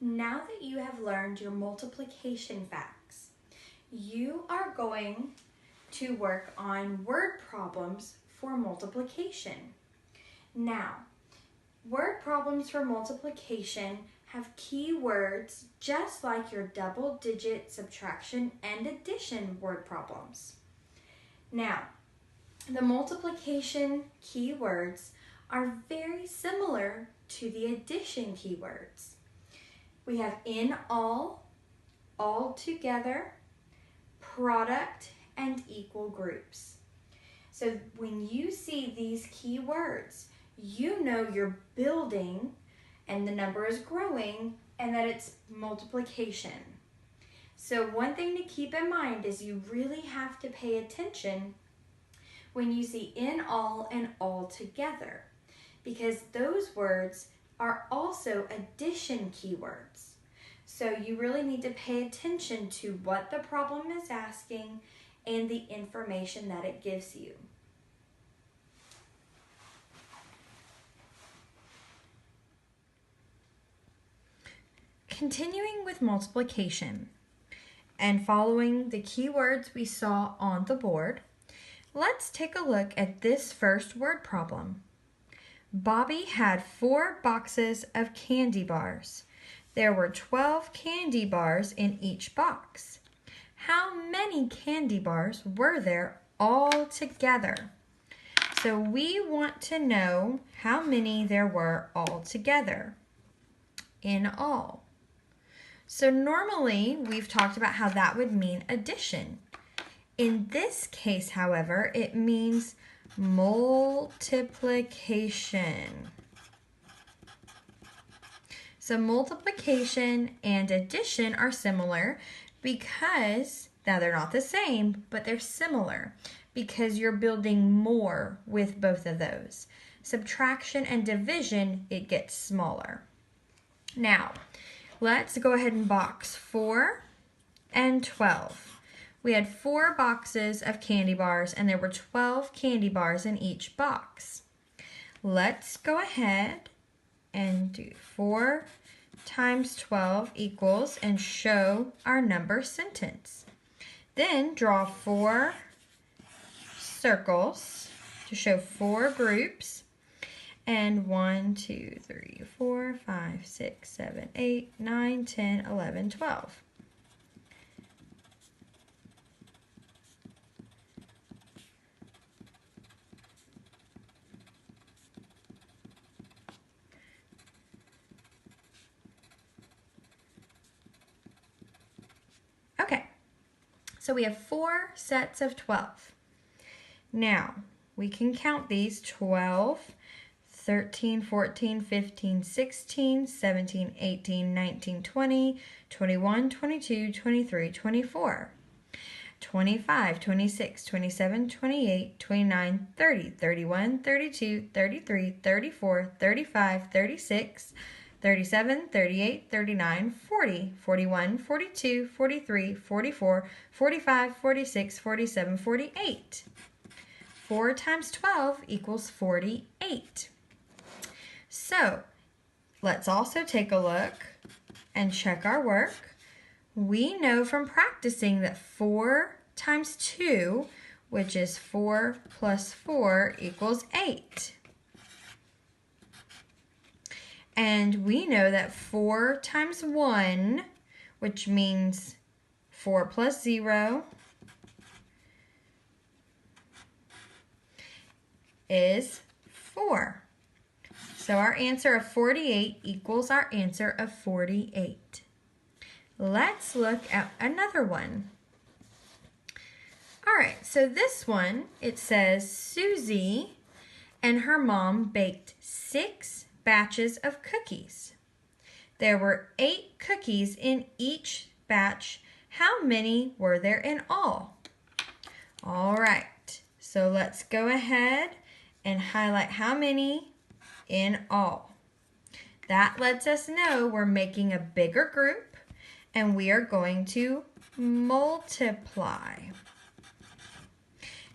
Now that you have learned your multiplication facts, you are going to work on word problems for multiplication. Now, word problems for multiplication have keywords just like your double-digit subtraction and addition word problems. Now, the multiplication keywords are very similar to the addition keywords. We have in all together, product, and equal groups. So when you see these keywords, you know you're building and the number is growing and that it's multiplication. So one thing to keep in mind is you really have to pay attention when you see in all and all together, because those words are also addition keywords. So you really need to pay attention to what the problem is asking and the information that it gives you. Continuing with multiplication and following the keywords we saw on the board, let's take a look at this first word problem. Bobby had 4 boxes of candy bars. There were 12 candy bars in each box. How many candy bars were there all together? So we want to know how many there were all together, in all. So normally we've talked about how that would mean addition. In this case, however, it means multiplication. So multiplication and addition are similar because, now they're not the same, but they're similar because you're building more with both of those. Subtraction and division, it gets smaller. Now, let's go ahead and box 4 and 12. We had 4 boxes of candy bars and there were 12 candy bars in each box. Let's go ahead and do 4 times 12 equals and show our number sentence. Then draw 4 circles to show 4 groups. And 1, 2, 3, 4, 5, 6, 7, 8, 9, 10, 11, 12. Okay, so we have 4 sets of 12. Now, we can count these 12, 13, 14, 15, 16, 17, 18, 19, 20, 21, 22, 23, 24, 25, 26, 27, 28, 29, 30, 31, 32, 33, 34, 35, 36, 37, 38, 39, 40, 41, 42, 43, 44, 45, 46, 47, 48. 4 times 12 equals 48. So, let's also take a look and check our work. We know from practicing that 4 times 2, which is 4 plus 4, equals 8. And we know that 4 times 1, which means 4 plus 0, is 4. So our answer of 48 equals our answer of 48. Let's look at another one. All right, so this one, it says Susie and her mom baked 6 batches of cookies. There were 8 cookies in each batch. How many were there in all? All right, so let's go ahead and highlight how many in all. That lets us know we're making a bigger group and we are going to multiply.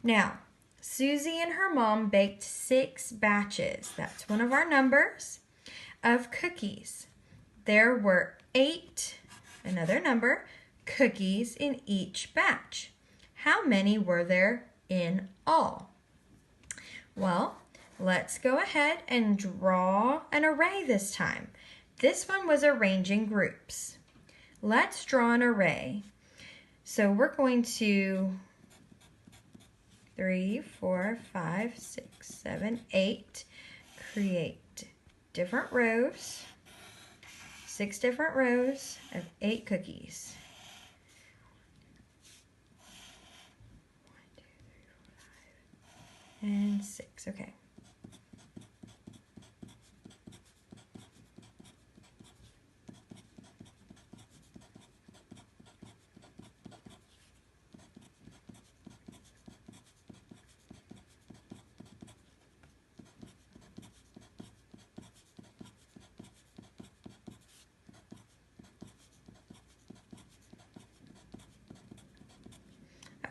Now, Susie and her mom baked 6 batches. That's one of our numbers of cookies. There were 8, another number, cookies in each batch. How many were there in all? Well, let's go ahead and draw an array this time. This one was arranging groups. Let's draw an array. So we're going to 3, 4, 5, 6, 7, 8. Create different rows, 6 different rows of 8 cookies. 1, 2, 3, 4, 5, and 6. Okay.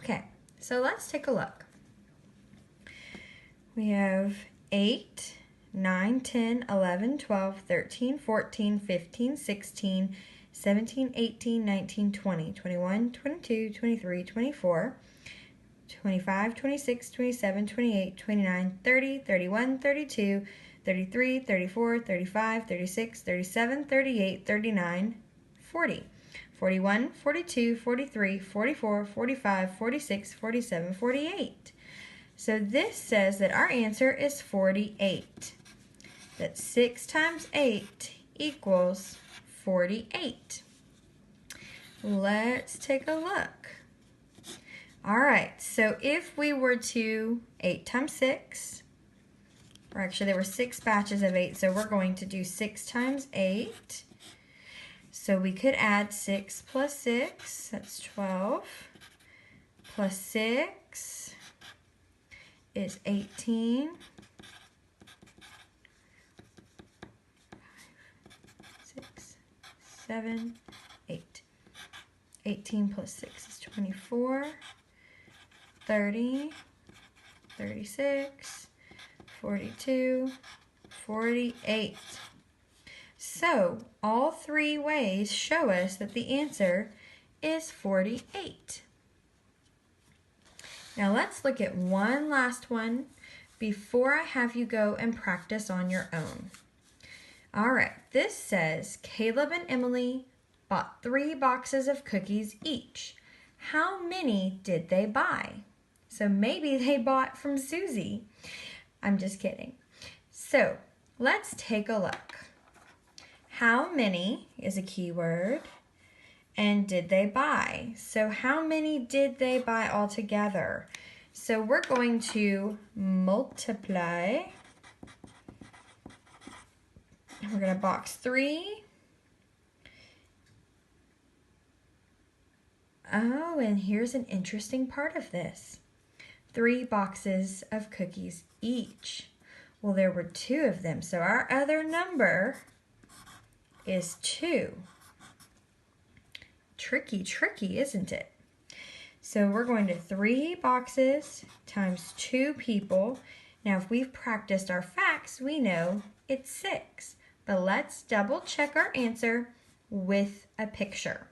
Okay, so let's take a look. We have 8, 9, 10, 11, 12, 13, 14, 15, 16, 17, 18, 19, 20, 21, 22, 23, 24, 25, 26, 27, 28, 29, 30, 31, 32, 33, 34, 35, 36, 37, 38, 39, 40. 41, 42, 43, 44, 45, 46, 47, 48. So this says that our answer is 48. That 6 times 8 equals 48. Let's take a look. All right, so if we were to 8 times 6, or actually there were 6 batches of 8, so we're going to do 6 times 8. So we could add 6 plus 6, that's 12, plus 6 is 18, 5, 6, 7, 8. 18 plus 6 is 24, 30, 36, 42, 48. So, all 3 ways show us that the answer is 48. Now let's look at one last one before I have you go and practice on your own. All right, this says Caleb and Emily bought 3 boxes of cookies each. How many did they buy? So maybe they bought from Susie. I'm just kidding. So let's take a look. How many is a keyword, and did they buy? So how many did they buy altogether? So we're going to multiply. We're going to box 3. Oh, and here's an interesting part of this. 3 boxes of cookies each. Well, there were 2 of them, so our other number is 2. Tricky, isn't it? So we're going to 3 boxes times 2 people. Now, if we've practiced our facts, we know it's 6. But let's double check our answer with a picture.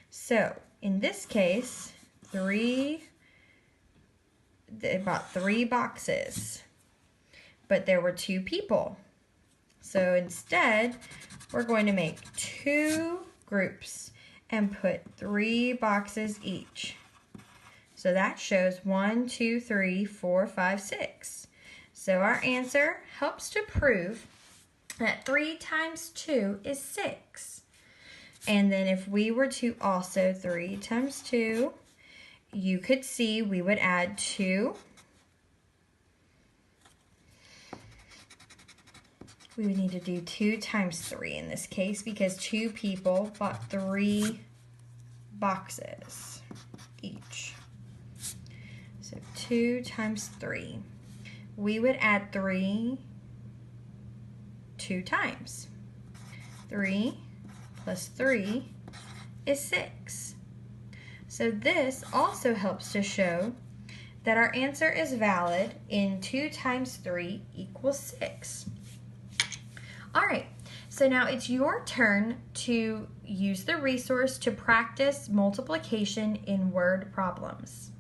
So, in this case, they bought 3 boxes, but there were 2 people. So instead, we're going to make 2 groups and put 3 boxes each. So that shows 1, 2, 3, 4, 5, 6. So our answer helps to prove that 3 times 2 is 6. And then if we were to also 3 times 2, you could see we would add 2. We would need to do 2 times 3 in this case because 2 people bought 3 boxes each. So 2 times 3. We would add 3 2 times. 3 plus 3 is 6. So this also helps to show that our answer is valid in 2 times 3 equals 6. All right, So now it's your turn to use the resource to practice multiplication in word problems.